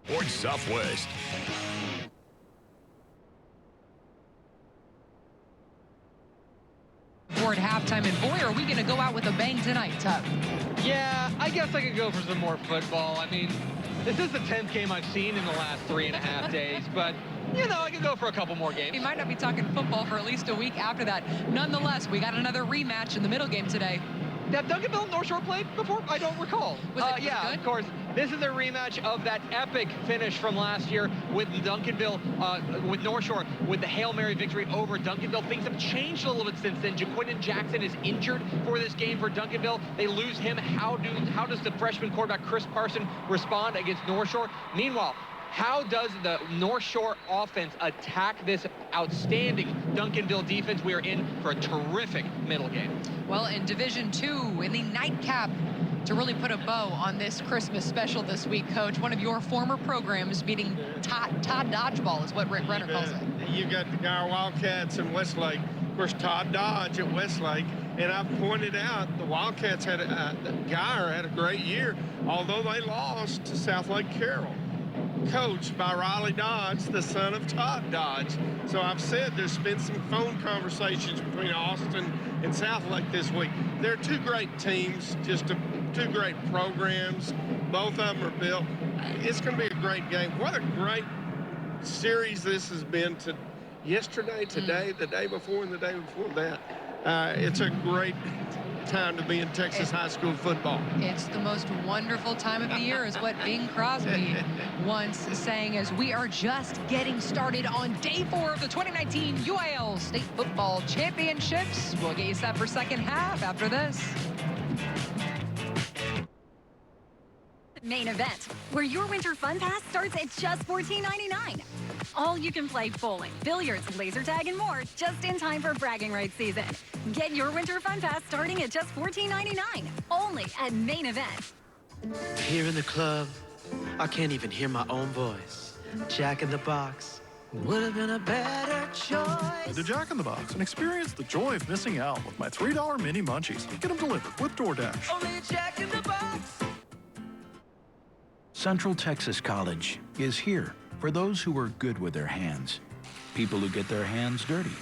Sports Southwest. At halftime, and boy, are we going to go out with a bang tonight, Tuck. Yeah, I guess I could go for some more football. I mean, this is the 10th game I've seen in the last 3.5 days, but, you know, I could go for a couple more games. We might not be talking football for at least a week after that. Nonetheless, we got another rematch in the middle game today. Have Duncanville and North Shore played before? I don't recall. Was it yeah, good? Of course. This is a rematch of that epic finish from last year with Duncanville, with North Shore, with the Hail Mary victory over Duncanville. Things have changed a little bit since then. Jaquindon Jackson is injured for this game for Duncanville. They lose him. How does the freshman quarterback Chris Parson respond against North Shore? Meanwhile, how does the North Shore offense attack this outstanding Duncanville defense? We are in for a terrific middle game. Well, in Division II, in the nightcap, to really put a bow on this Christmas special this week, Coach, one of your former programs beating Todd Dodgeball is what Rick Renner calls it. You got the Gower Wildcats in Westlake. Of course, Todd Dodge at Westlake. And I've pointed out the Wildcats had Gower had a great year, although they lost to South Lake Carroll, coached by Riley Dodge, the son of Todd Dodge. So I've said there's been some phone conversations between Austin and South Lake this week. They're two great teams, just two great programs. Both of them are built. It's going to be a great game. What a great series this has been to yesterday, today, the day before, and the day before that. It's a great time to be in Texas high school football. It's the most wonderful time of the year, is what Bing Crosby once saying, as we are just getting started on day 4 of the 2019 UIL State Football Championships. We'll get you set for second half after this. Main event, where your winter fun pass starts at just $14.99. All you can play bowling, billiards, laser tag, and more just in time for bragging rights season. Get your winter fun pass starting at just $14.99, only at Main Event. Here in the club, I can't even hear my own voice. Jack in the Box would have been a better choice. To Jack in the Box and experience the joy of missing out with my $3 mini munchies. Get them delivered with DoorDash. Only Jack in the Box. Central Texas College is here for those who are good with their hands, people who get their hands dirty,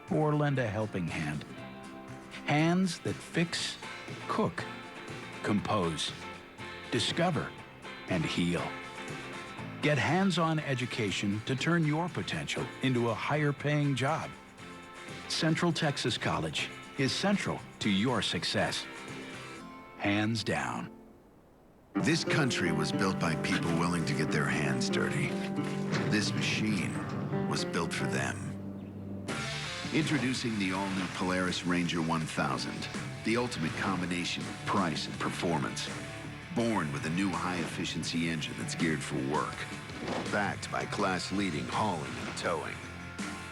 or lend a helping hand. Hands that fix, cook, compose, discover, and heal. Get hands-on education to turn your potential into a higher-paying job. Central Texas College is central to your success. Hands down. This country was built by people willing to get their hands dirty. This machine was built for them. Introducing the all-new Polaris Ranger 1000, the ultimate combination of price and performance. Born with a new high-efficiency engine that's geared for work. Backed by class-leading hauling and towing.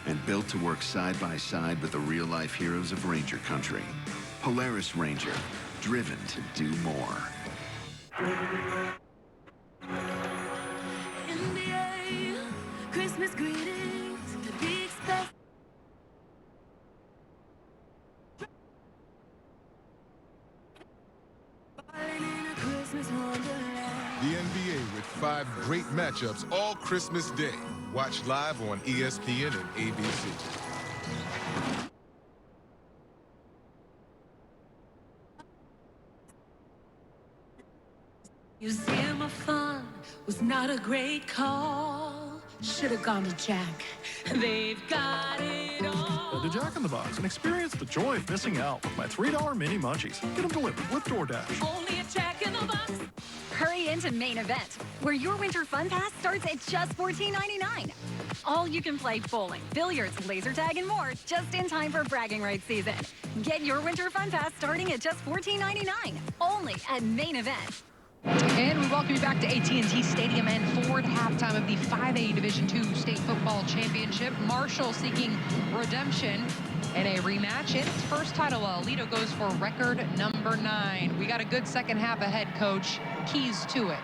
And built to work side by side with the real-life heroes of Ranger Country. Polaris Ranger, driven to do more. NBA, Christmas greetings, the big stuff. The NBA with 5 great matchups all Christmas Day. Watch live on ESPN and ABC. Museum of Fun was not a great call. Should have gone to Jack. They've got it all. To Jack in the Box and experience the joy of missing out with my $3 mini munchies. Get them delivered with DoorDash. Only a Jack in the Box. Hurry into Main Event, where your winter fun pass starts at just $14.99. All you can play bowling, billiards, laser tag, and more just in time for bragging rights season. Get your winter fun pass starting at just $14.99, only at Main Event. And we welcome you back to AT&T Stadium and Ford halftime of the 5A Division II State Football Championship. Marshall seeking redemption in a rematch in its first title. Aledo goes for record number 9. We got a good second half ahead, Coach. Keys to it.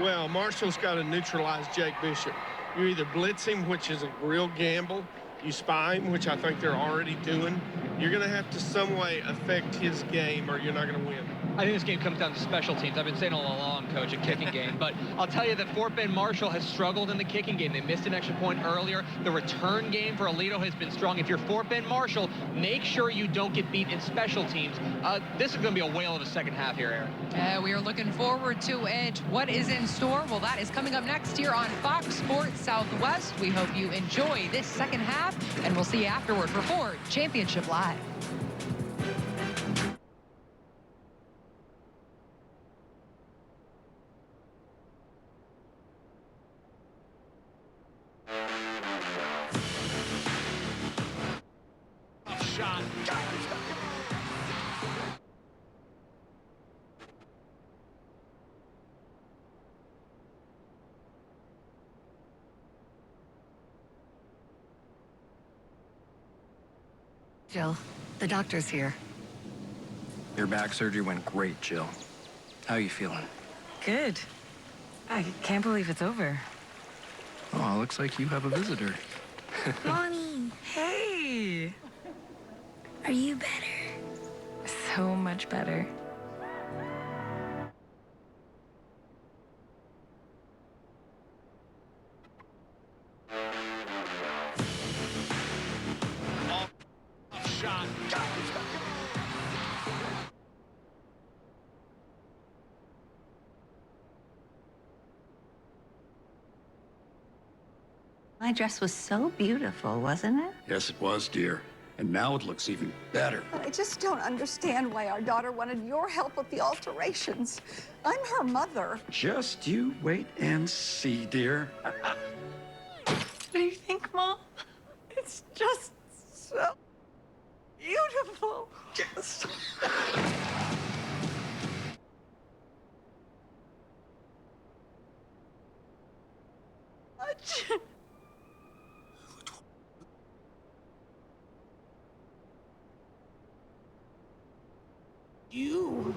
Well, Marshall's got to neutralize Jake Bishop. You either blitz him, which is a real gamble. You spy him, which I think they're already doing. You're going to have to some way affect his game or you're not going to win. I think this game comes down to special teams. I've been saying all along, Coach, a kicking game. But I'll tell you that Fort Bend Marshall has struggled in the kicking game. They missed an extra point earlier. The return game for Aledo has been strong. If you're Fort Bend Marshall, make sure you don't get beat in special teams. This is going to be a whale of a second half here, Aaron. We are looking forward to it. What is in store? Well, that is coming up next here on Fox Sports Southwest. We hope you enjoy this second half, and we'll see you afterward for Ford Championship Live. Shot. Jill, the doctor's here. Your back surgery went great, Jill. How are you feeling? Good. I can't believe it's over. Oh, looks like you have a visitor. Mommy! Hey! Are you better? So much better. Shot. My dress was so beautiful, wasn't it? Yes, it was, dear. And now it looks even better. But I just don't understand why our daughter wanted your help with the alterations. I'm her mother. Just you wait and see, dear. What do you think, Mom? It's just so beautiful. Just... much. You.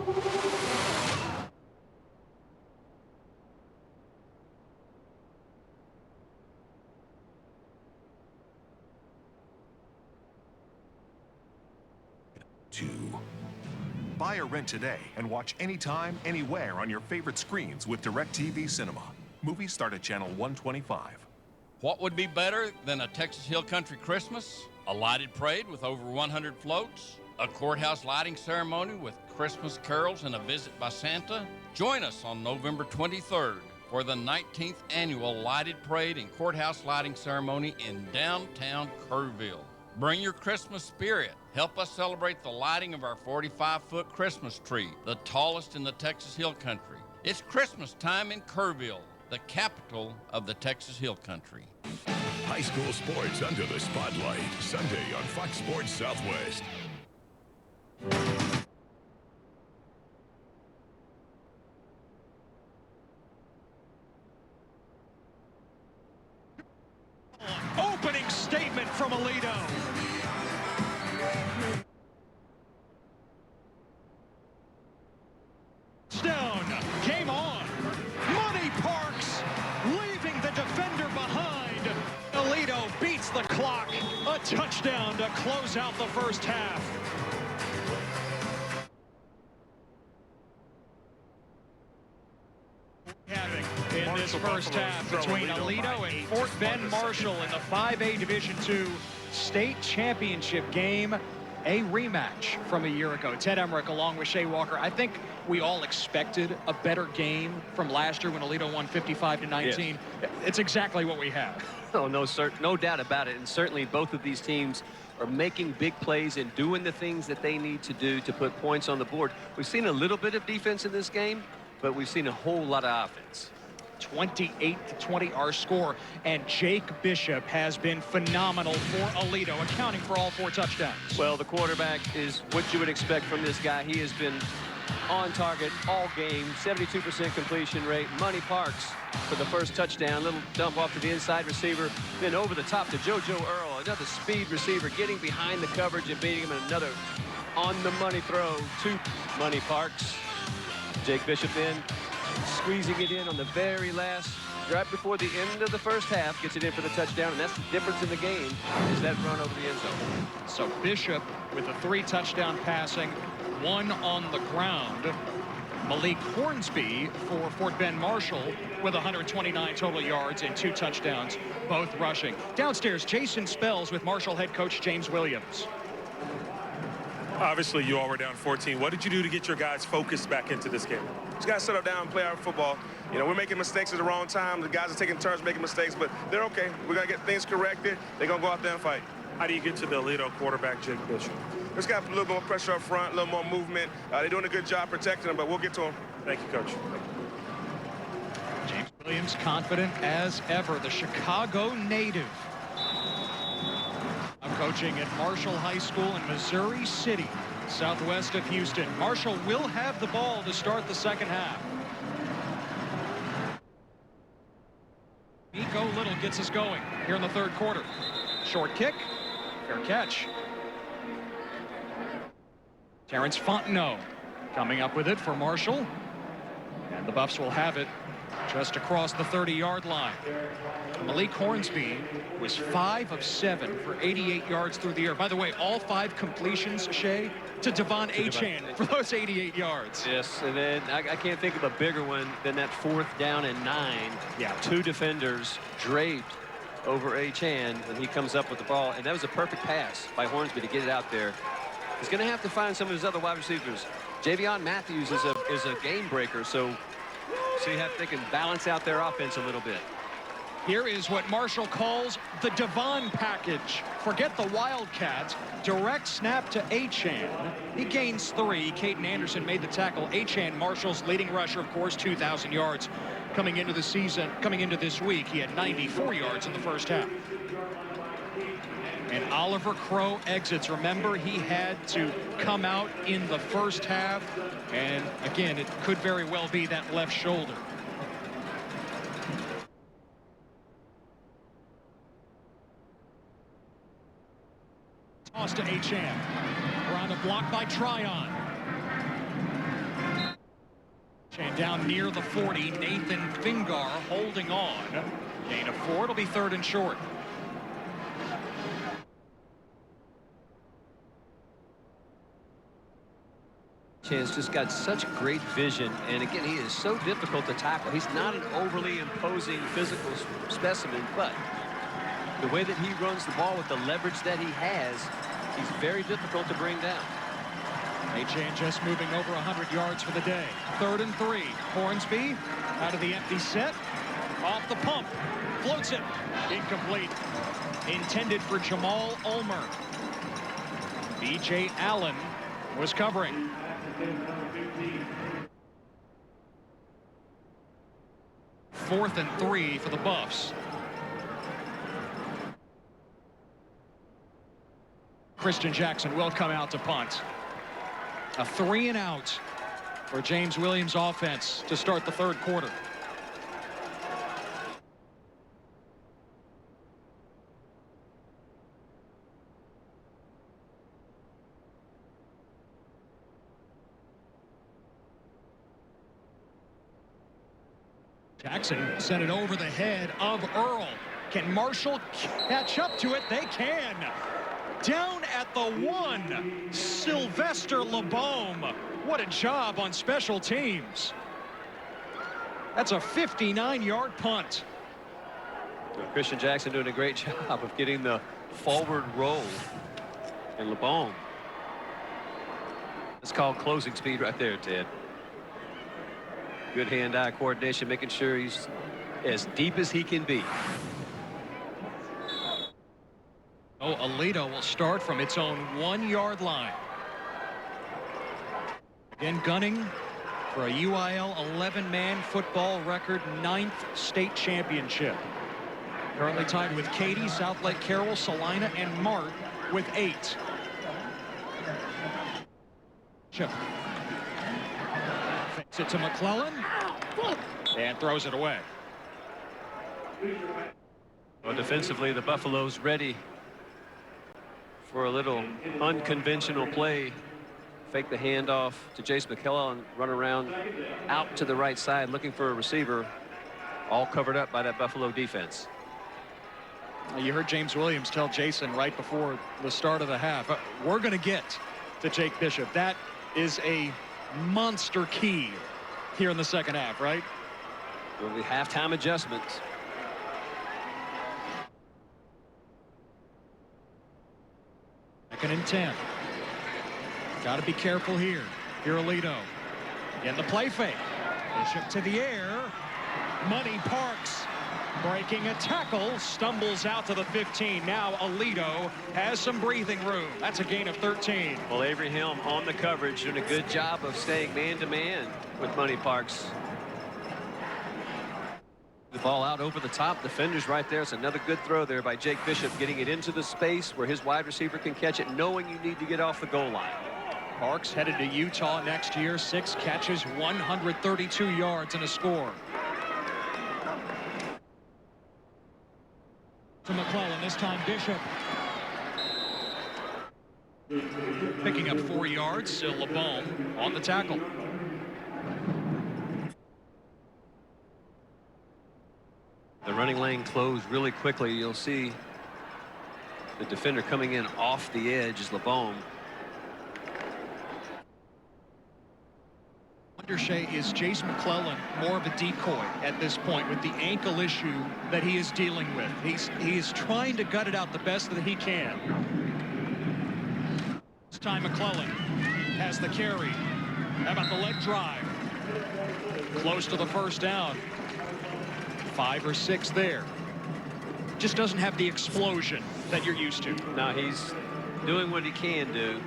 Buy or rent today and watch anytime, anywhere on your favorite screens with DirecTV Cinema. Movies start at channel 125. What would be better than a Texas Hill Country Christmas? A lighted parade with over 100 floats? A courthouse lighting ceremony with Christmas carols and a visit by Santa? Join us on November 23rd for the 19th annual Lighted Parade and Courthouse Lighting Ceremony in downtown Kerrville. Bring your Christmas spirit. Help us celebrate the lighting of our 45-foot Christmas tree, the tallest in the Texas Hill Country. It's Christmas time in Kerrville, the capital of the Texas Hill Country. High school sports under the spotlight, Sunday on Fox Sports Southwest. Opening statement from Aledo. Stone, game on. Money Parks leaving the defender behind. Aledo beats the clock. A touchdown to close out the first half. In this first half between Aledo and Fort Bend Marshall in the 5A Division II state championship game, a rematch from a year ago. Ted Emmerich along with Shea Walker. I think we all expected a better game from last year when Aledo won 55-19. Yes. It's exactly what we have. Oh, no, sir, no doubt about it. And certainly both of these teams are making big plays and doing the things that they need to do to put points on the board. We've seen a little bit of defense in this game, but we've seen a whole lot of offense. 28-20 our score, and Jake Bishop has been phenomenal for Aledo, accounting for all 4 touchdowns. Well, the quarterback is what you would expect from this guy. He has been on target all game, 72% completion rate. Money Parks for the first touchdown, little dump off to the inside receiver, then over the top to JoJo Earl, another speed receiver getting behind the coverage and beating him, and another on the money throw to Money Parks. Jake Bishop then squeezing it in on the very last right before the end of the first half, gets it in for the touchdown, and that's the difference in the game, is that run over the end zone. So Bishop with a 3 touchdown passing, 1 on the ground. Malik Hornsby for Fort Bend Marshall with 129 total yards and 2 touchdowns, both rushing. Downstairs, Jason Spells with Marshall head coach James Williams. Obviously, you all were down 14. What did you do to get your guys focused back into this game? Just got to settle down and play our football. You know, we're making mistakes at the wrong time. The guys are taking turns making mistakes, but they're okay. We're going to get things corrected. They're going to go out there and fight. How do you get to the Aledo quarterback, Jake Bishop? Just got a little more pressure up front, a little more movement. They're doing a good job protecting them, but we'll get to them. Thank you, Coach. James Williams confident as ever, the Chicago native. I'm coaching at Marshall High School in Missouri City, southwest of Houston. Marshall will have the ball to start the second half. Nico Little gets us going here in the third quarter. Short kick, fair catch. Terrence Fontenot coming up with it for Marshall. And the Buffs will have it just across the 30-yard line. Malik Hornsby was 5 of 7 for 88 yards through the air. By the way, all 5 completions, Shea, to Devon Achane for those 88 yards. Yes, and then I can't think of a bigger one than that 4th down and 9. Yeah. 2 defenders draped over Achane, and he comes up with the ball. And that was a perfect pass by Hornsby to get it out there. He's going to have to find some of his other wide receivers. Javion Matthews is a game breaker, so see if they can balance out their offense a little bit. Here is what Marshall calls the Devon package. Forget the Wildcats. Direct snap to Achane. He gains 3. Caden Anderson made the tackle. Achane, Marshall's leading rusher, of course, 2,000 yards coming into the season. Coming into this week, he had 94 yards in the first half. And Oliver Crow exits. Remember, he had to come out in the first half. And again, it could very well be that left shoulder. Toss to Achane. We're on the block by Tryon. Achane down near the 40. Nathan Fingar holding on. Gain of 4. It'll be 3rd and short. Achane's just got such great vision, and again, he is so difficult to tackle. He's not an overly imposing physical specimen, but the way that he runs the ball with the leverage that he has, he's very difficult to bring down. Achane just moving over 100 yards for the day. 3rd and 3. Hornsby out of the empty set. Off the pump. Floats it. Incomplete. Intended for Jamal Ulmer. B.J. Allen was covering. Fourth and 3 for the Buffs. Christian Jackson will come out to punt. A 3 and out for James Williams' offense to start the third quarter. Jackson sent it over the head of Earl. Can Marshall catch up to it? They can. Down at the 1, Sylvester LeBaume. What a job on special teams. That's a 59-yard punt. Christian Jackson doing a great job of getting the forward roll. And LeBaume. It's called closing speed right there, Ted. Good hand-eye coordination, making sure he's as deep as he can be. Oh, Aledo will start from its own 1-yard line. Again, gunning for a UIL 11-man football record 9th state championship. Currently tied with Katy, South Lake Carroll, Salina, and Mart with 8. Chip. Fakes it to McClellan and throws it away. Well, defensively, the Buffaloes ready for a little unconventional play. Fake the handoff to Jace McClellan, run around out to the right side looking for a receiver. all covered up by that Buffalo defense. You heard James Williams tell Jason right before the start of the half, we're going to get to Jake Bishop. That is a monster key here in the second half, right? Will be halftime adjustments. Second and 10. Got to be careful here. Alito in the play fake. Bishop to the air. Money Parks breaking a tackle, stumbles out to the 15. Now Alito has some breathing room. That's a gain of 13. Well, Avery Helm on the coverage, doing a good job of staying man-to-man with Money Parks. The ball out over the top. Defenders right there. It's another good throw there by Jake Bishop, getting it into the space where his wide receiver can catch it, knowing you need to get off the goal line. Parks headed to Utah next year. 6 catches, 132 yards, and a score. To McClellan, this time Bishop. Picking up 4 yards, still LeBone on the tackle. The running lane closed really quickly. You'll see the defender coming in off the edge is LeBone. Undershay, is Jace McClellan more of a decoy at this point with the ankle issue that he is dealing with? He's trying to gut it out the best that he can. This time McClellan has the carry. How about the leg drive? Close to the first down. 5 or 6 there. Just doesn't have the explosion that you're used to. Now he's doing what he can do.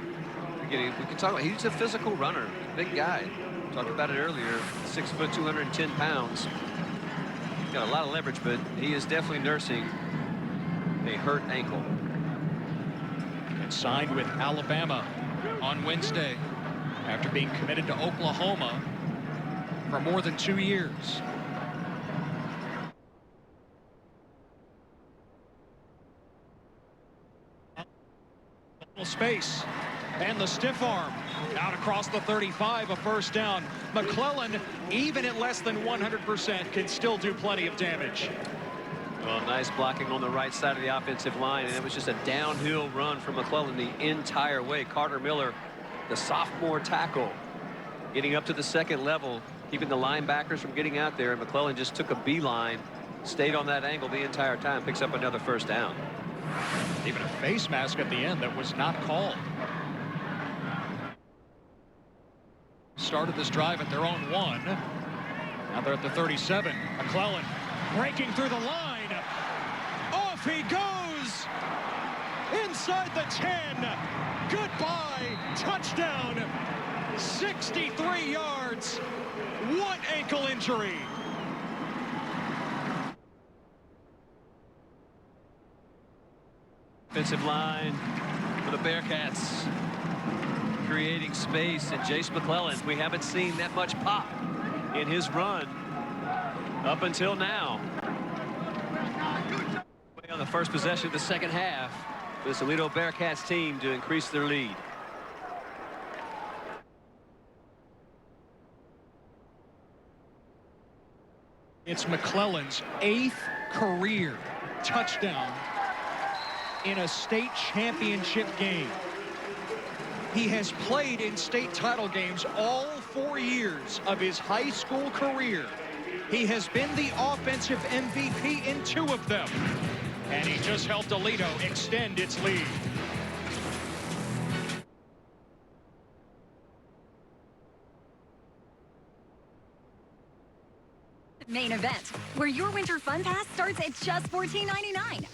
We can talk about, he's a physical runner, big guy. Talked about it earlier, 6 foot, 210 pounds. Got a lot of leverage, but he is definitely nursing a hurt ankle. And signed with Alabama on Wednesday after being committed to Oklahoma for more than 2 years. Space and the stiff arm out across the 35, a first down. McClellan, even at less than 100%, can still do plenty of damage. Well, nice blocking on the right side of the offensive line, and it was just a downhill run from McClellan the entire way. Carter Miller, the sophomore tackle, getting up to the second level, keeping the linebackers from getting out there, and McClellan just took a beeline, stayed on that angle the entire time, picks up another first down. Even a face mask at the end that was not called. Started this drive at their own 1. Now they're at the 37. McClellan breaking through the line. Off he goes. Inside the 10. Goodbye. Touchdown. 63 yards. What ankle injury? Offensive line for the Bearcats, creating space, and Jace McClellan, we haven't seen that much pop in his run up until now. On the first possession of the second half, this Alito Bearcats team to increase their lead. It's McClellan's 8th career touchdown in a state championship game. He has played in state title games all 4 years of his high school career. He has been the offensive MVP in 2 of them. And he just helped Alito extend its lead. Main event, where your winter fun pass starts at just $14.99.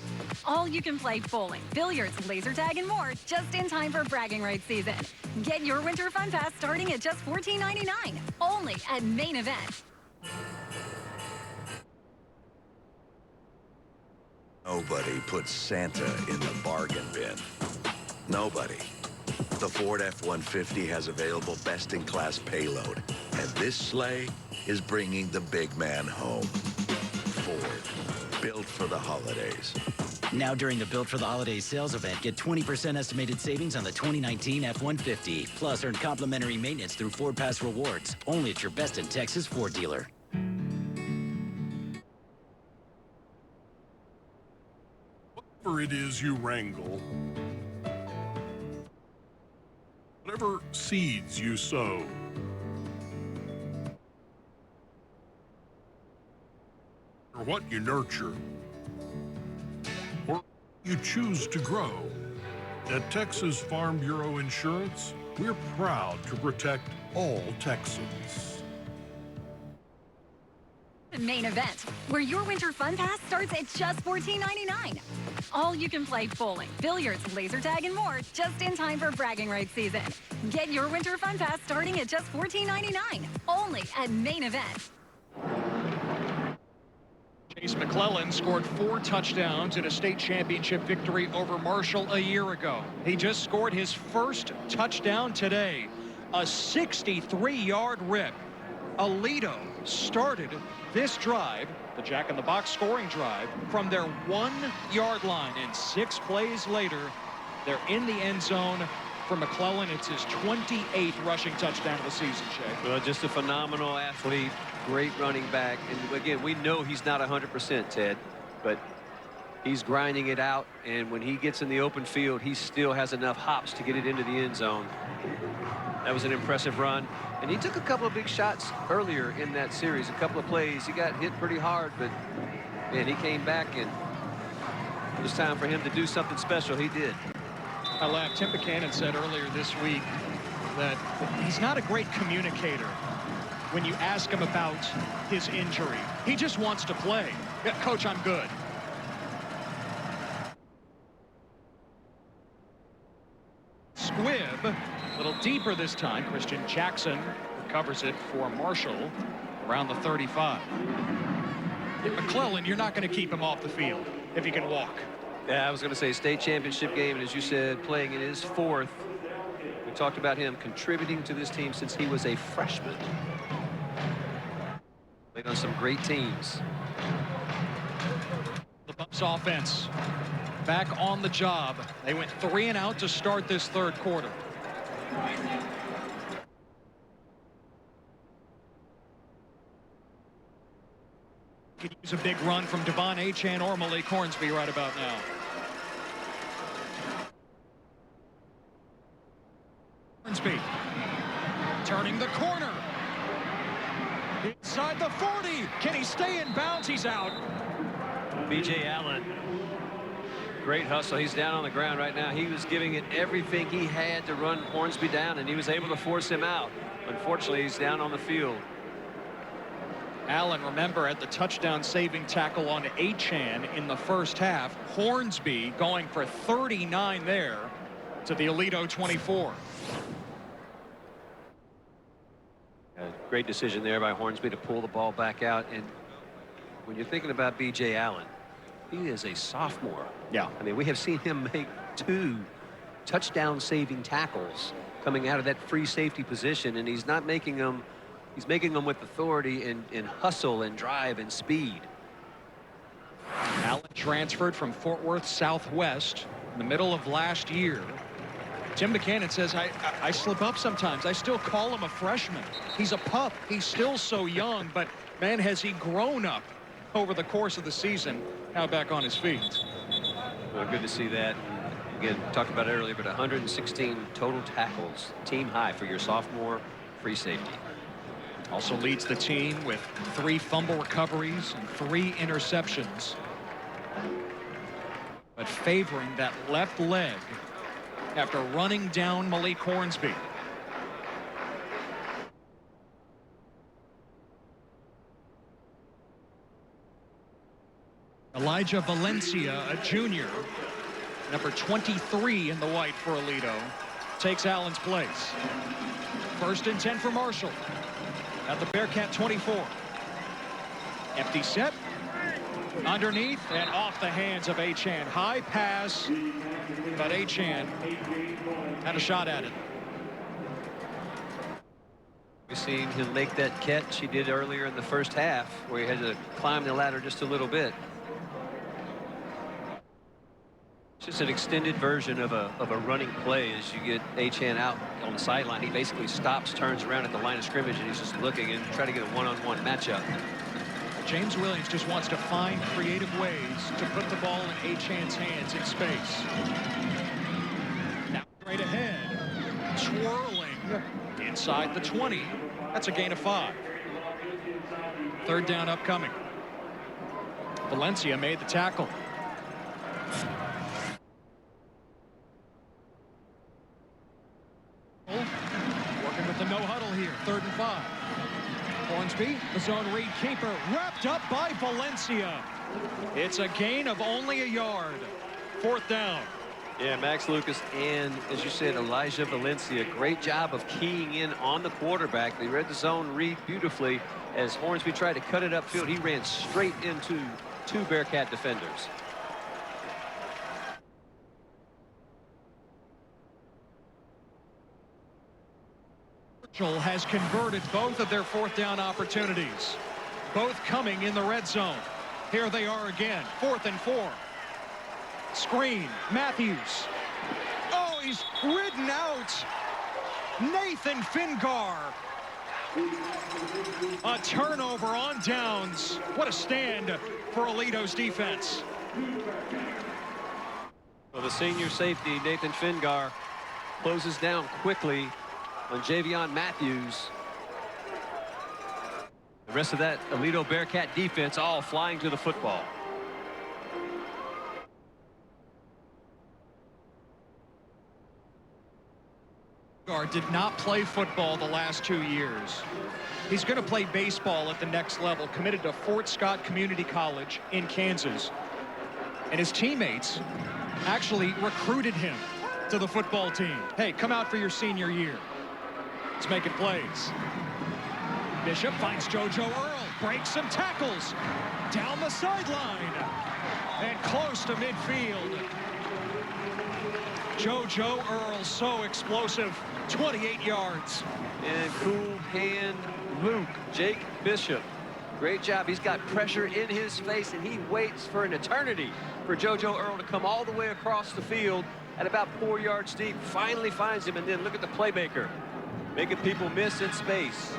All you can play bowling, billiards, laser tag, and more just in time for bragging rights season. Get your winter fun pass starting at just $14.99. Only at Main Event. Nobody puts Santa in the bargain bin. Nobody. The Ford F-150 has available best-in-class payload, and this sleigh is bringing the big man home. Ford, built for the holidays. Now during the Built for the Holidays sales event, get 20% estimated savings on the 2019 F-150. Plus, earn complimentary maintenance through Ford Pass Rewards. Only at your best in Texas Ford dealer. whatever it is you wrangle, whatever seeds you sow, or what you nurture, or you choose to grow, at Texas Farm Bureau Insurance, we're proud to protect all Texans. Main event, where your winter fun pass starts at just $14.99. All you can play bowling, billiards, laser tag, and more just in time for bragging rights season. Get your winter fun pass starting at just $14.99, only at Main Event. Chase McClellan scored 4 touchdowns in a state championship victory over Marshall a year ago. He just scored his first touchdown today, a 63-yard rip. Alito started this drive, the jack-in-the-box scoring drive, from their 1-yard line, and 6 plays later, they're in the end zone. For McClellan, it's his 28th rushing touchdown of the season, Shay. Well, just a phenomenal athlete, great running back. And again, we know he's not 100%, Ted, but he's grinding it out. And when he gets in the open field, he still has enough hops to get it into the end zone. That was an impressive run. And he took a couple of big shots earlier in that series, a couple of plays. He got hit pretty hard, but man, he came back, and it was time for him to do something special. He did. I laughed. Tim Buchanan said earlier this week that he's not a great communicator when you ask him about his injury. He just wants to play. Yeah, Coach, I'm good. Squibb, a little deeper this time. Christian Jackson recovers it for Marshall around the 35. McClellan, you're not going to keep him off the field if he can walk. Yeah, I was going to say state championship game, and as you said, playing in his 4th. We talked about him contributing to this team since he was a freshman. Played on some great teams. The Bucks offense back on the job. They went 3 and out to start this 3rd quarter. Could use a big run from Devon Achane or Malik Hornsby right about now. Hornsby turning the corner. Inside the 40. Can he stay in bounds? He's out. B.J. Allen. Great hustle. He's down on the ground right now. He was giving it everything he had to run Hornsby down, and he was able to force him out. Unfortunately, he's down on the field. Allen, remember, at the touchdown saving tackle on Achane in the first half. Hornsby going for 39 there to the Alito 24. A great decision there by Hornsby to pull the ball back out. And when you're thinking about B.J. Allen, he is a sophomore. Yeah. I mean, we have seen him make 2 touchdown saving tackles coming out of that free safety position, and he's not making them. He's making them with authority and hustle and drive and speed. Allen transferred from Fort Worth Southwest in the middle of last year. Tim Buchanan says, I slip up sometimes. I still call him a freshman. He's a pup. He's still so young, but man, has he grown up over the course of the season. Now back on his feet. Well, good to see that. Again, talked about it earlier, but 116 total tackles, team high for your sophomore free safety. Also leads the team with 3 fumble recoveries and 3 interceptions. But favoring that left leg after running down Malik Hornsby. Elijah Valencia, a junior, number 23 in the white for Alito, takes Allen's place. 1st and 10 for Marshall at the Bearcat 24. Empty set. Underneath and off the hands of Achane. High pass, but Achane had a shot at it. We've seen him make that catch he did earlier in the first half, where he had to climb the ladder just a little bit. It's just an extended version of a running play. As you get Achane out on the sideline, he basically stops, turns around at the line of scrimmage, and he's just looking and trying to get a one-on-one matchup. James Williams just wants to find creative ways to put the ball in Achan's hands in space. Now straight ahead, twirling inside the 20. That's a gain of 5. Third down upcoming. Valencia made the tackle. Working with the no huddle here. 3rd and 5. Hornsby, the zone read keeper, wrapped up by Valencia. It's a gain of only a yard. 4th down. Yeah, Max Lucas and, as you said, Elijah Valencia, great job of keying in on the quarterback. They read the zone read beautifully. As Hornsby tried to cut it upfield, he ran straight into 2 Bearcat defenders. Marshall has converted both of their 4th down opportunities, both coming in the red zone. Here they are again, 4th and 4. Screen, Matthews. Oh, he's ridden out. Nathan Fingar. A turnover on downs. What a stand for Aledo's defense. Well, the senior safety, Nathan Fingar, closes down quickly on Javion Matthews. The rest of that Aledo Bearcat defense all flying to the football. Did not play football the last 2 years. He's going to play baseball at the next level, committed to Fort Scott Community College in Kansas. And his teammates actually recruited him to the football team. Hey, come out for your senior year. He's making plays. Bishop finds JoJo Earl, breaks some tackles down the sideline and close to midfield. JoJo Earl, so explosive, 28 yards. And cool hand Luke, Jake Bishop. Great job. He's got pressure in his face, and he waits for an eternity for JoJo Earl to come all the way across the field at about 4 yards deep. Finally finds him, and then look at the playmaker, making people miss in space.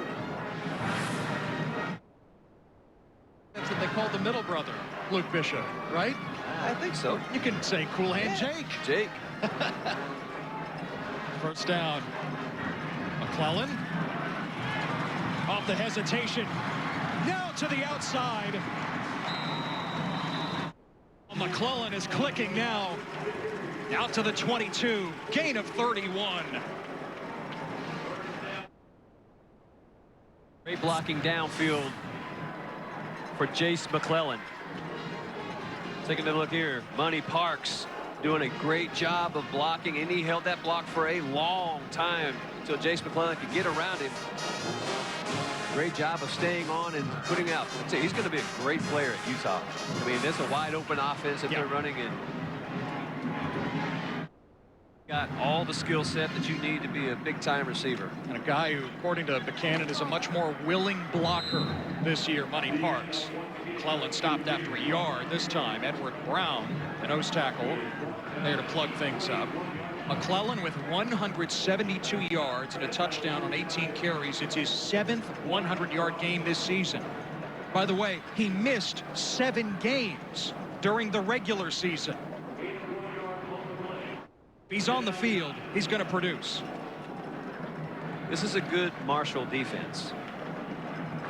That's what they call the middle brother, Luke Bishop, right? I think so. You can say cool hand Jake. Jake. First down. McClellan. Off the hesitation. Now to the outside. McClellan is clicking now. Out to the 22. Gain of 31. Great blocking downfield for Jace McClellan. Taking a look here. Money Parks doing a great job of blocking, and he held that block for a long time until Jace McClellan could get around him. Great job of staying on and putting out. He's going to be a great player at Utah. I mean, it's a wide open offense that they're running, and got all the skill set that you need to be a big-time receiver. And a guy who, according to Buchanan, is a much more willing blocker this year, Money Parks. McClellan stopped after a yard this time. Edward Brown, a nose tackle, there to plug things up. McClellan with 172 yards and a touchdown on 18 carries. It's his 7th 100-yard game this season. By the way, he missed 7 games during the regular season. If he's on the field, he's going to produce. This is a good Marshall defense.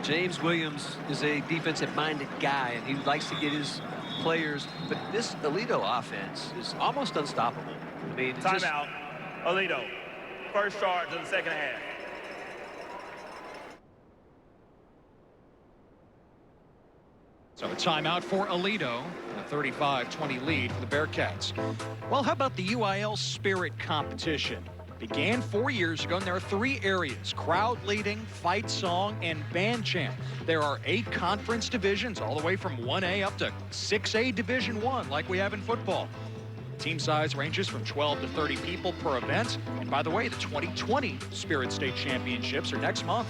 James Williams is a defensive-minded guy, and he likes to get his players. But this Aledo offense is almost unstoppable. I mean, timeout. Aledo. First charge of the second half. So a timeout for Aledo, a 35-20 lead for the Bearcats. Well, how about the UIL Spirit Competition? Began 4 years ago, and there are 3 areas: crowd leading, fight song, and band chant. There are 8 conference divisions, all the way from 1A up to 6A Division I, like we have in football. Team size ranges from 12 to 30 people per event. And by the way, the 2020 Spirit State Championships are next month,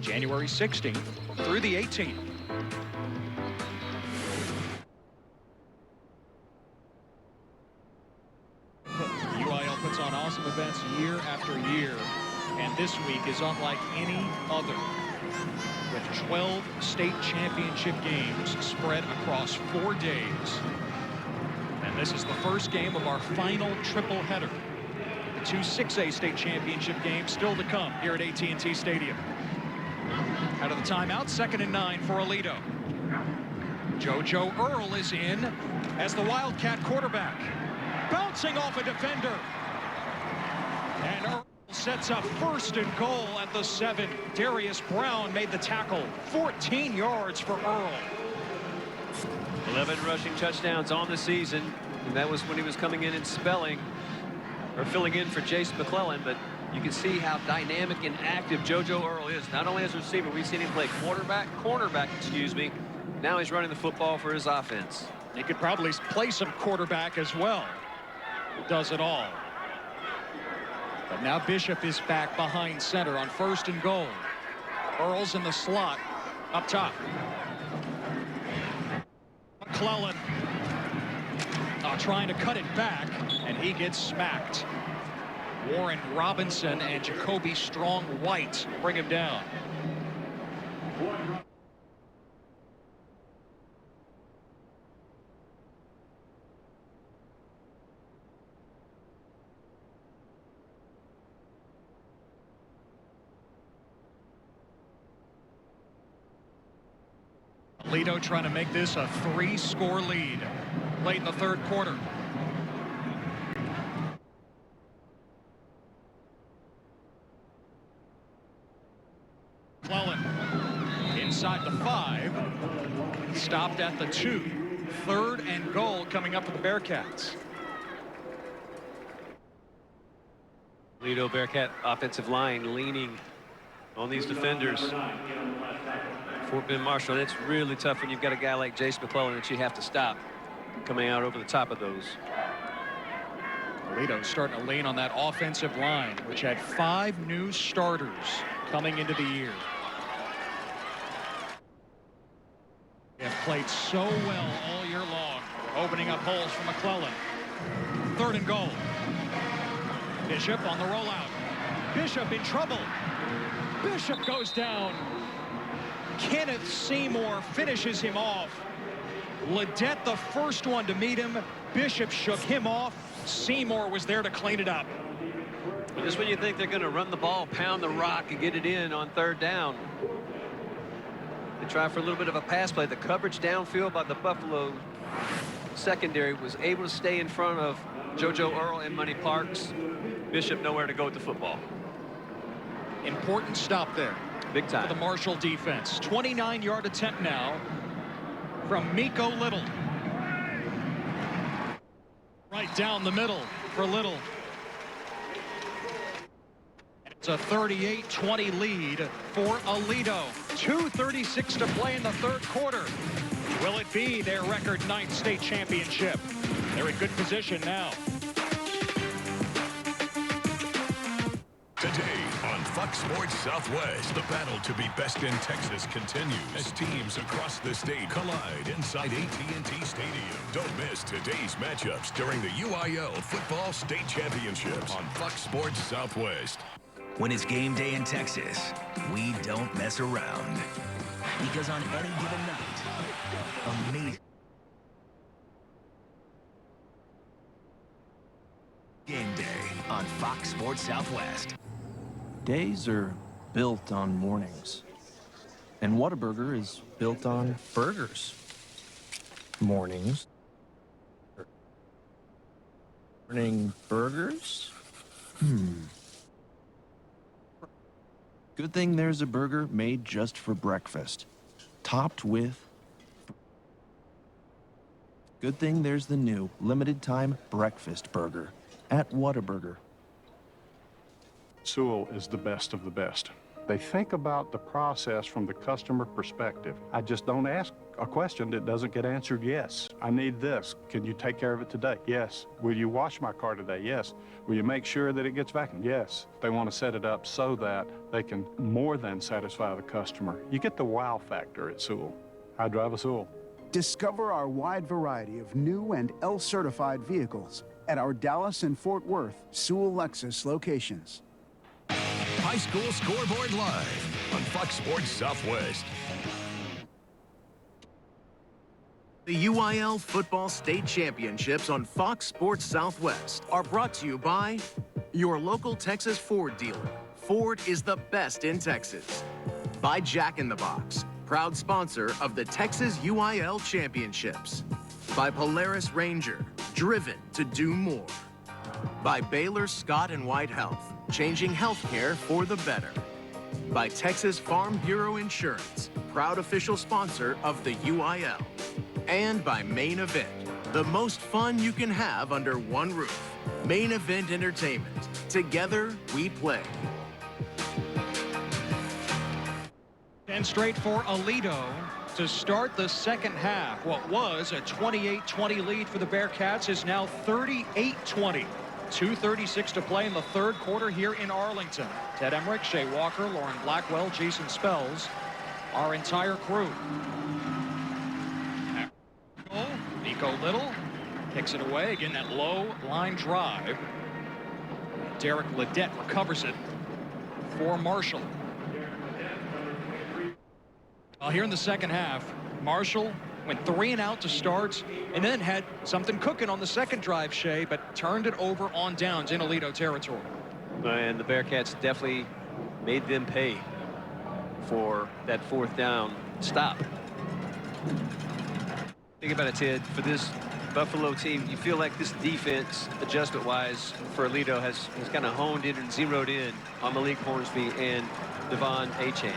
January 16th through the 18th. UIL puts on awesome events year after year, and this week is unlike any other. with 12 state championship games spread across 4 days. And this is the first game of our final triple header. The 2 6A state championship games still to come here at AT&T Stadium. Out of the timeout, 2nd and 9 for Aledo. JoJo Earl is in as the Wildcat quarterback. Bouncing off a defender. And Earl sets up 1st and goal at the 7. Darius Brown made the tackle. 14 yards for Earl. 11 rushing touchdowns on the season. And that was when he was coming in and filling in for Jace McClellan. But you can see how dynamic and active JoJo Earl is. Not only as a receiver, we've seen him play cornerback, excuse me. Now he's running the football for his offense. He could probably play some quarterback as well. He does it all. But now Bishop is back behind center on 1st and goal. Earl's in the slot up top. McClellan trying to cut it back, and he gets smacked. Warren Robinson and Jacoby Strong White bring him down. Aledo trying to make this a 3-score lead late in the 3rd quarter. McClellan inside the 5, stopped at the 2. 3rd and goal coming up for the Bearcats. Aledo Bearcat offensive line leaning on these defenders. Fort Bend Marshall, it's really tough when you've got a guy like Jace McClellan that you have to stop coming out over the top of those. Aledo starting to lean on that offensive line, which had 5 new starters coming into the year. They have played so well all year long, opening up holes for McClellan. 3rd and goal. Bishop on the rollout. Bishop in trouble. Bishop goes down. Kenneth Seymour finishes him off. Ledet the first one to meet him. Bishop shook him off. Seymour was there to clean it up. Just when you think they're going to run the ball, pound the rock, and get it in on 3rd down, they try for a little bit of a pass play. The coverage downfield by the Buffalo secondary was able to stay in front of JoJo Earl and Money Parks. Bishop nowhere to go with the football. Important stop there. Big time. For the Marshall defense. 29-yard attempt now from Miko Little. Right down the middle for Little. It's a 38-20 lead for Aledo. 2:36 to play in the 3rd quarter. Will it be their record 9th state championship? They're in good position now. Today on Fox Sports Southwest, the battle to be best in Texas continues as teams across the state collide inside AT&T Stadium. Don't miss today's matchups during the UIL Football State Championships on Fox Sports Southwest. When it's game day in Texas, we don't mess around. Because on any given night, amazing game day on Fox Sports Southwest. Days are built on mornings, and Whataburger is built on burgers. Mornings. Morning burgers? Good thing there's a burger made just for breakfast, topped with... Good thing there's the new limited-time breakfast burger at Whataburger. Sewell is the best of the best. They think about the process from the customer perspective. I just don't ask a question that doesn't get answered yes. I need this. Can you take care of it today? Yes. Will you wash my car today? Yes. Will you make sure that it gets vacuumed? Yes. They want to set it up so that they can more than satisfy the customer. You get the wow factor at Sewell. I drive a Sewell. Discover our wide variety of new and L-certified vehicles at our Dallas and Fort Worth Sewell Lexus locations. High School Scoreboard Live on Fox Sports Southwest. The UIL Football State Championships on Fox Sports Southwest are brought to you by your local Texas Ford dealer. Ford is the best in Texas. By Jack in the Box, proud sponsor of the Texas UIL Championships. By Polaris Ranger, driven to do more. By Baylor Scott & White Health, changing healthcare for the better. By Texas Farm Bureau Insurance, proud official sponsor of the UIL. And by Main Event, the most fun you can have under one roof. Main Event Entertainment. Together, we play. And straight for Aledo to start the second half. What was a 28-20 lead for the Bearcats is now 38-20. 2:36 to play in the third quarter here in Arlington. Ted Emmerich, Shea Walker, Lauren Blackwell, Jason Spells, our entire crew. Nico Little kicks it away. Again, that low line drive. Derek Ledette recovers it for Marshall. Here in the second half, Marshall went 3 and out to start and then had something cooking on the second drive, Shea, but turned it over on downs in Aledo territory. And the Bearcats definitely made them pay for that fourth down stop. Think about it, Ted. For this Buffalo team, you feel like this defense, adjustment-wise, for Aledo has kind of honed in and zeroed in on Malik Hornsby and Devon Achane.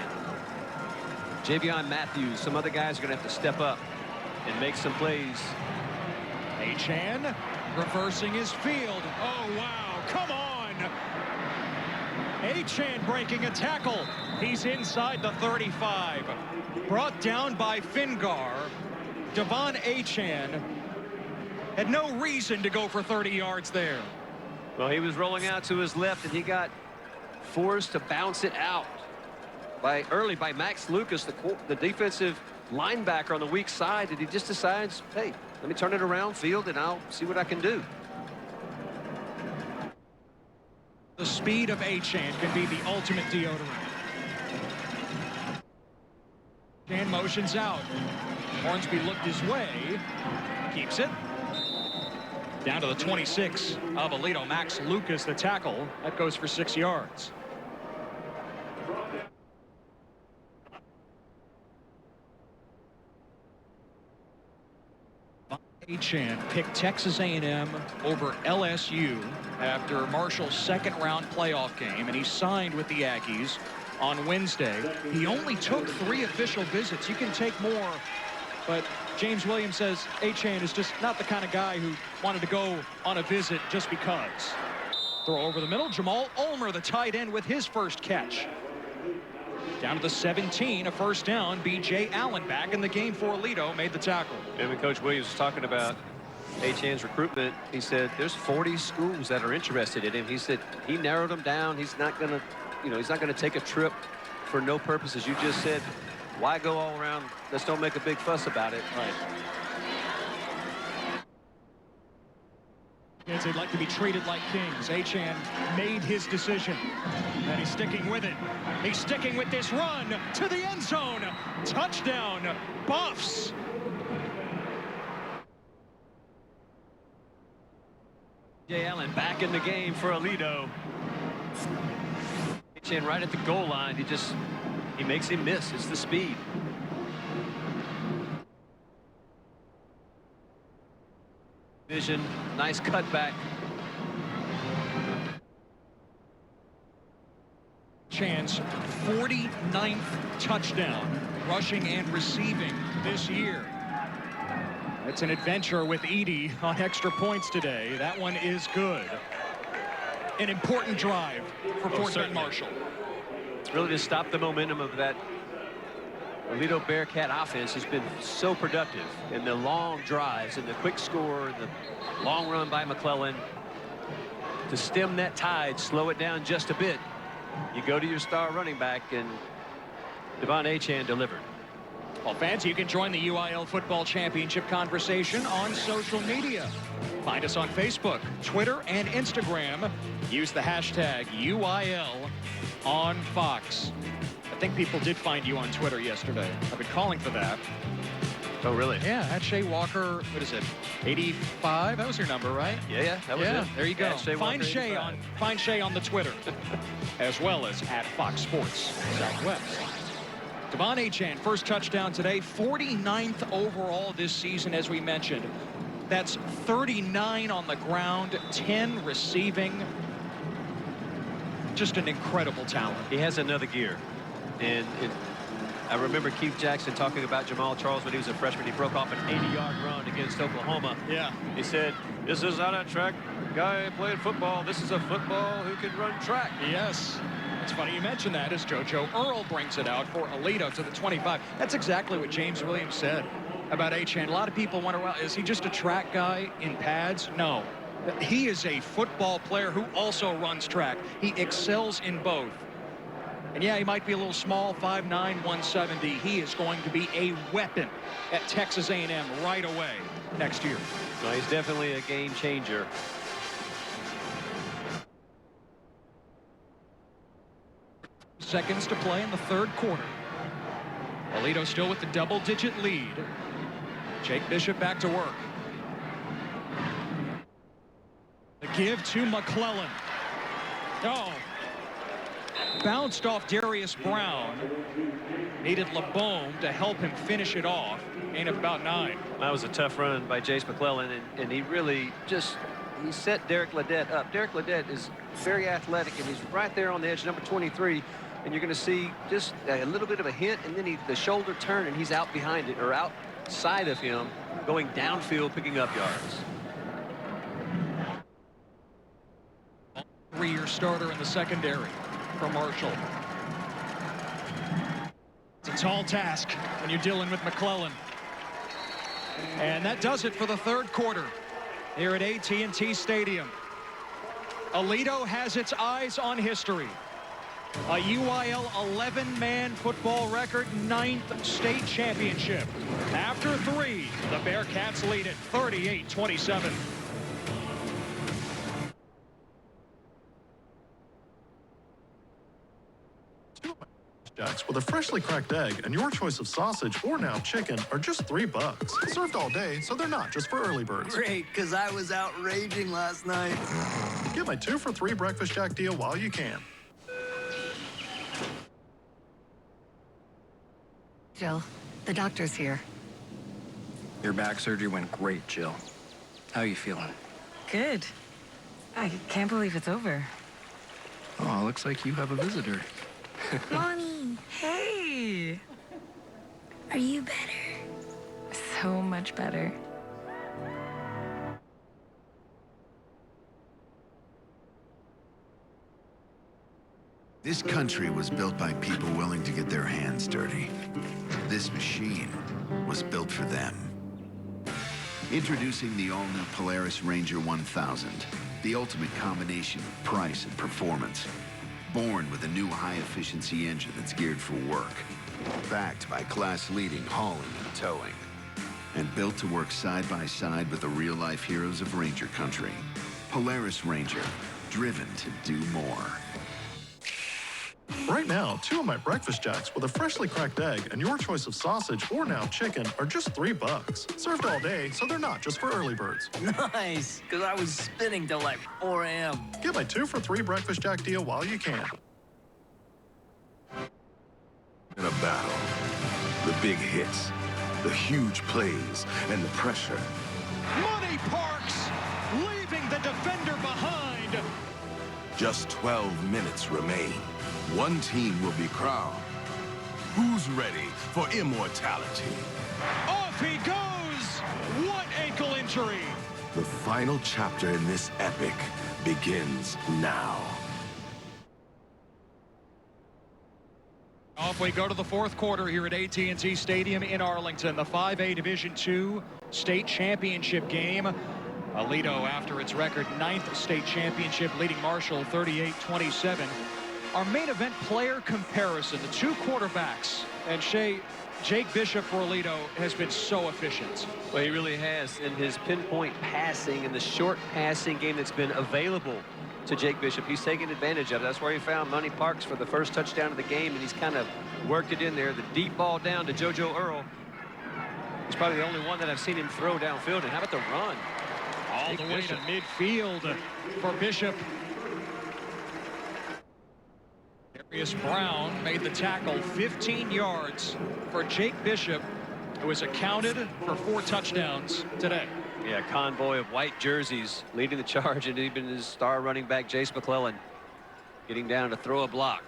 Javion Matthews, some other guys are going to have to step up and make some plays. Achane reversing his field. Oh, wow. Come on. Achane breaking a tackle. He's inside the 35. Brought down by Fingar. Devon Achane had no reason to go for 30 yards there. Well, he was rolling out to his left, and he got forced to bounce it out early by Max Lucas, the defensive linebacker on the weak side, and he just decides, hey, let me turn it around field and I'll see what I can do. The speed of Achane can be the ultimate deodorant. Achane motions out. Hornsby looked his way, keeps it. Down to the 26 of Aledo. Max Lucas, the tackle. That goes for 6 yards. Achane picked Texas A&M over LSU after Marshall's second-round playoff game, and he signed with the Aggies on Wednesday. He only took 3 official visits. You can take more, but James Williams says Achane is just not the kind of guy who wanted to go on a visit just because. Throw over the middle. Jamal Ulmer, the tight end, with his first catch. Down to the 17, a first down. B.J. Allen back in the game for Aledo, made the tackle. And when Coach Williams was talking about Achane's recruitment, he said there's 40 schools that are interested in him. He said he narrowed them down. He's not going to, he's not going to take a trip for no purpose, as you just said. Why go all around? Let's don't make a big fuss about it. Right. Kids, they'd like to be treated like kings. Achane made his decision, and he's sticking with it. He's sticking with this run to the end zone. Touchdown, Buffs. Jay Allen back in the game for Aledo. Achane right at the goal line. He makes him miss. It's the speed. Vision, nice cutback. Chance 49th touchdown, rushing and receiving this year. It's an adventure with Edey on extra points today. That one is good. An important drive for Fort Bend Marshall. It's really to stop the momentum of that Aledo Bearcat offense has been so productive in the long drives and the quick score, the long run by McClellan. To stem that tide, slow it down just a bit, you go to your star running back, and Devon Achane delivered. Well, fans, you can join the UIL Football Championship conversation on social media. Find us on Facebook, Twitter, and Instagram. Use the hashtag UIL on Fox. I think people did find you on Twitter yesterday. I've been calling for that. Oh, really? Yeah, at Shea Walker, what is it, 85? That was your number, right? Yeah, that was it. There you go. At Shea Find Walker, Shea on the Twitter, as well as at Fox Sports Southwest. Devon Achane, first touchdown today, 49th overall this season, as we mentioned. That's 39 on the ground, 10 receiving. Just an incredible talent. He has another gear. And I remember Keith Jackson talking about Jamal Charles when he was a freshman. He broke off an 80-yard run against Oklahoma. Yeah. He said, this is not a track guy playing football. This is a football who can run track. Yes. It's funny you mentioned that as JoJo Earl brings it out for Alito to the 25. That's exactly what James Williams said about Achane. A lot of people wonder, well, is he just a track guy in pads? No. He is a football player who also runs track. He excels in both. And yeah, he might be a little small, 5'9", 170. He is going to be a weapon at Texas A&M right away next year. No, he's definitely a game changer. Seconds to play in the third quarter. Alito still with the double-digit lead. Jake Bishop back to work. The give to McClellan. Oh. Bounced off Darius Brown. Needed LeBome to help him finish it off. Gain of about 9. That was a tough run by Jace McClellan, and he really he set Derek Ledette up. Derek Ledette is very athletic, and he's right there on the edge, number 23. And you're going to see just a little bit of a hit, and then the shoulder turn, and he's out behind it, or outside of him, going downfield, picking up yards. 3-year starter in the secondary for Marshall. It's a tall task when you're dealing with McClellan. And that does it for the third quarter here at AT&T Stadium. Alito has its eyes on history. A UIL 11-man football record, 9th state championship. After 3, the Bearcats lead it 38-27. Jacks with a freshly cracked egg and your choice of sausage or now chicken are just $3. Served all day, so they're not just for early birds. Great, because I was out raging last night. Get my 2 for $3 Breakfast Jack deal while you can. Jill, the doctor's here. Your back surgery went great, Jill. How you feeling? Good. I can't believe it's over. Oh, looks like you have a visitor. Mommy! Hey! Are you better? So much better. This country was built by people willing to get their hands dirty. This machine was built for them. Introducing the all-new Polaris Ranger 1000, the ultimate combination of price and performance. Born with a new high-efficiency engine that's geared for work. Backed by class-leading hauling and towing. And built to work side by side with the real-life heroes of Ranger Country. Polaris Ranger, driven to do more. Right now, 2 of my Breakfast Jacks with a freshly cracked egg and your choice of sausage or now chicken are just $3. Served all day, so they're not just for early birds. Nice, because I was spinning till like 4 a.m. Get my 2 for $3 Breakfast Jack deal while you can. In a battle, the big hits, the huge plays, and the pressure. Money Parks leaving the defender behind. Just 12 minutes remain. One team will be crowned. Who's ready for immortality? Off he goes! What ankle injury? The final chapter in this epic begins now. Off we go to the fourth quarter here at AT&T Stadium in Arlington. The 5A Division II state championship game. Alito, after its record 9th state championship, leading Marshall 38-27. Our main event player comparison, the 2 quarterbacks. And Jake Bishop for Alito has been so efficient. Well, he really has in his pinpoint passing and the short passing game that's been available to Jake Bishop. He's taking advantage of it. That's where he found Money Parks for the first touchdown of the game, and he's kind of worked it in there. The deep ball down to JoJo Earl. He's probably the only one that I've seen him throw downfield. And how about the run? All the way to midfield for Bishop. Darius Brown made the tackle, 15 yards for Jake Bishop, who has accounted for 4 touchdowns today. Yeah, convoy of white jerseys leading the charge, and even his star running back, Jace McClellan, getting down to throw a block.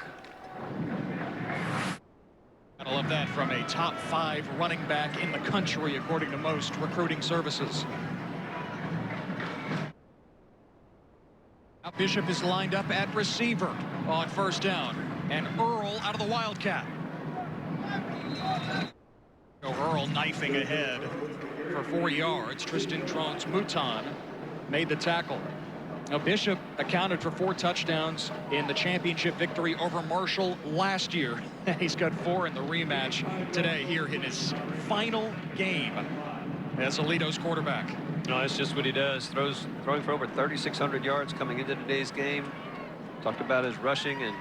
I love that from a top 5 running back in the country, according to most recruiting services. Now Bishop is lined up at receiver on first down, and Earl out of the Wildcat. Earl knifing ahead for 4 yards. Tristan Drones-Mouton made the tackle. Now Bishop accounted for 4 touchdowns in the championship victory over Marshall last year. He's got 4 in the rematch today here in his final game as Alito's quarterback. No, that's just what he does. Throwing for over 3,600 yards coming into today's game. Talked about his rushing, and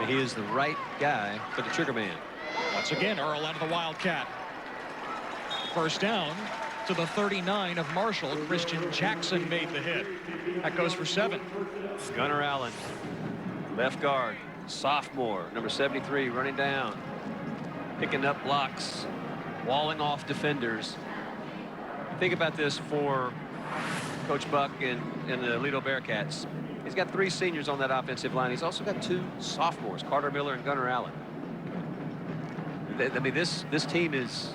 he is the right guy for the trigger man. Once again, Earl out of the Wildcat. First down to the 39 of Marshall. Christian Jackson made the hit. That goes for 7. Gunnar Allen, left guard, sophomore, number 73, running down, picking up blocks, walling off defenders. Think about this for Coach Buck and the Alito Bearcats. He's got 3 seniors on that offensive line. He's also got 2 sophomores, Carter Miller and Gunnar Allen. I mean, this team is.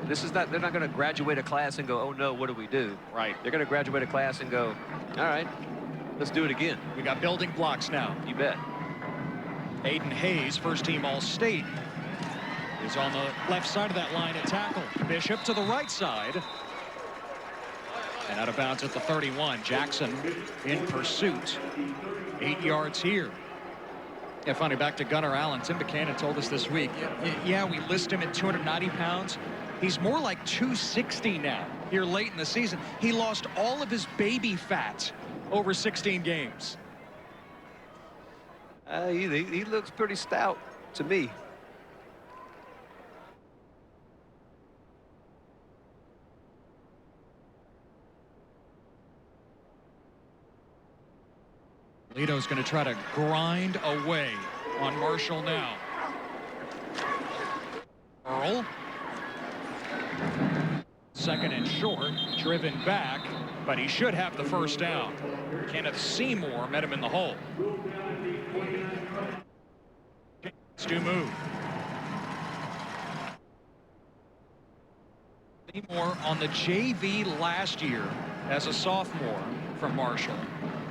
This is not. They're not going to graduate a class and go, oh no, what do we do? Right. They're going to graduate a class and go, all right, let's do it again. We got building blocks now. You bet. Aiden Hayes, first team All-State, is on the left side of that line at tackle. Bishop to the right side. And out of bounds at the 31. Jackson in pursuit. 8 yards here. Yeah, funny, back to Gunnar Allen. Tim Buchanan told us this week, yeah, we list him at 290 pounds. He's more like 260 now here late in the season. He lost all of his baby fat over 16 games. He looks pretty stout to me. Alito's going to try to grind away on Marshall now. Earl. Second and short, driven back, but he should have the first down. Kenneth Seymour met him in the hole. Do move. Seymour on the JV last year as a sophomore from Marshall.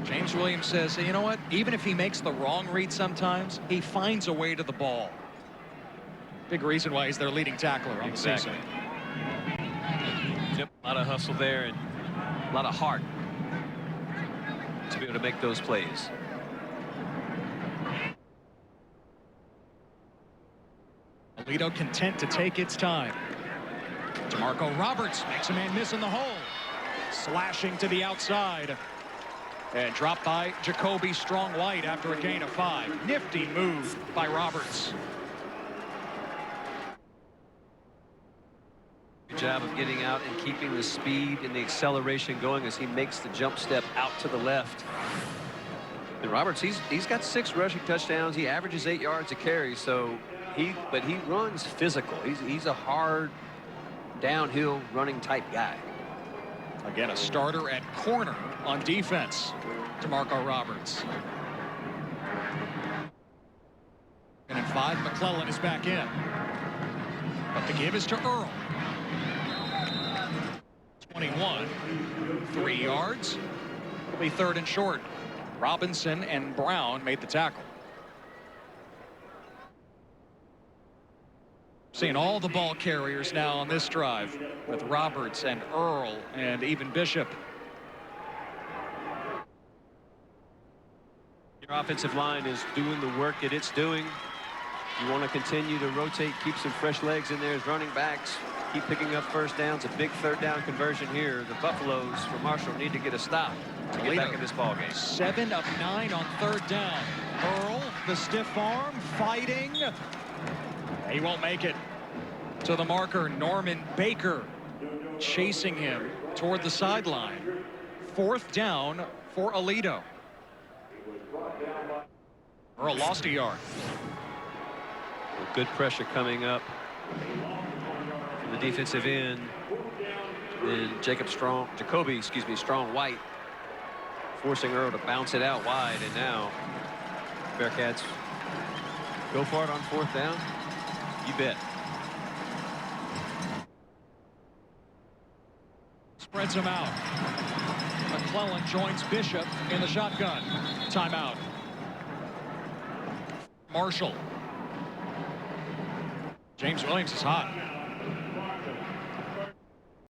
James Williams says, you know what? Even if he makes the wrong read sometimes, he finds a way to the ball. Big reason why he's their leading tackler on the season. Yep, a lot of hustle there and a lot of heart to be able to make those plays. Alito content to take its time. DeMarco Roberts makes a man miss in the hole. Slashing to the outside. And dropped by Jacoby Strong-White after a gain of 5. Nifty move by Roberts. Good job of getting out and keeping the speed and the acceleration going as he makes the jump step out to the left. And Roberts, he's got 6 rushing touchdowns. He averages 8 yards a carry, so he runs physical. He's a hard downhill running type guy. Again, a starter at corner on defense. DeMarco Roberts. And in 5, McClellan is back in. But the give is to Earl. 21. 3 yards. It'll be 3rd and short. Robinson and Brown made the tackle. Seeing all the ball carriers now on this drive with Roberts and Earl and even Bishop. Your offensive line is doing the work that it's doing. You want to continue to rotate, keep some fresh legs in there as running backs, keep picking up first downs. A big third down conversion here. The Buffaloes for Marshall need to get a stop to get back in this ball game. 7 of 9 on third down. Earl, the stiff arm, fighting. He won't make it. To the marker, Norman Baker chasing him toward the sideline. 4th down for Alito. Earl lost a yard. Good pressure coming up from the defensive end. And Jacoby Strong White forcing Earl to bounce it out wide. And now Bearcats go for it on 4th down. You bet. Spreads him out. McClellan joins Bishop in the shotgun. Timeout. Marshall. James Williams is hot.